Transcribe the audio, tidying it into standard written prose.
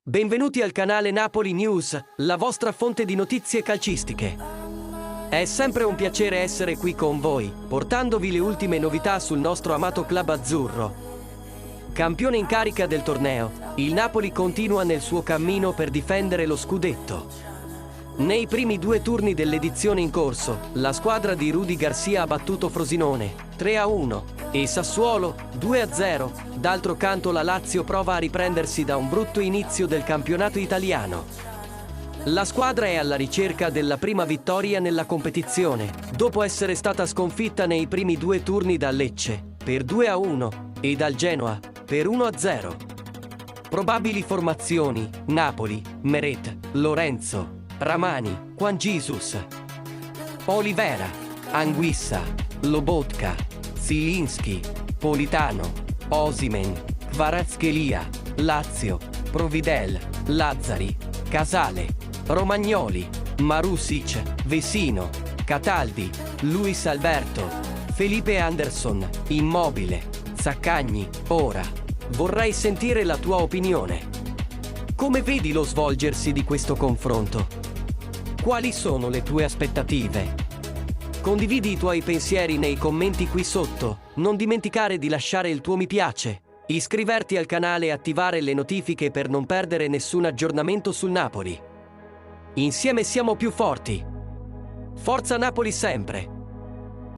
Benvenuti al canale Napoli News, la vostra fonte di notizie calcistiche. È sempre un piacere essere qui con voi, portandovi le ultime novità sul nostro amato club azzurro. Campione in carica del torneo, il Napoli continua nel suo cammino per difendere lo scudetto. Nei primi due turni dell'edizione in corso, la squadra di Rudy Garcia ha battuto Frosinone 3-1 e Sassuolo 2-0. D'altro canto la Lazio prova a riprendersi da un brutto inizio del campionato italiano. La squadra è alla ricerca della prima vittoria nella competizione, dopo essere stata sconfitta nei primi due turni dal Lecce per 2-1 e dal Genoa per 1-0. Probabili formazioni: Napoli, Meret, Lorenzo, Ramani, Juan Jesus, Olivera, Anguissa, Lobotka, Zielinski, Politano, Osimhen, Kvaratskhelia, Lazio, Providel, Lazzari, Casale, Romagnoli, Marusic, Vesino, Cataldi, Luis Alberto, Felipe Anderson, Immobile, Zaccagni. Ora, vorrei sentire la tua opinione. Come vedi lo svolgersi di questo confronto? Quali sono le tue aspettative? Condividi i tuoi pensieri nei commenti qui sotto. Non dimenticare di lasciare il tuo mi piace, iscriverti al canale e attivare le notifiche per non perdere nessun aggiornamento sul Napoli. Insieme siamo più forti. Forza Napoli sempre!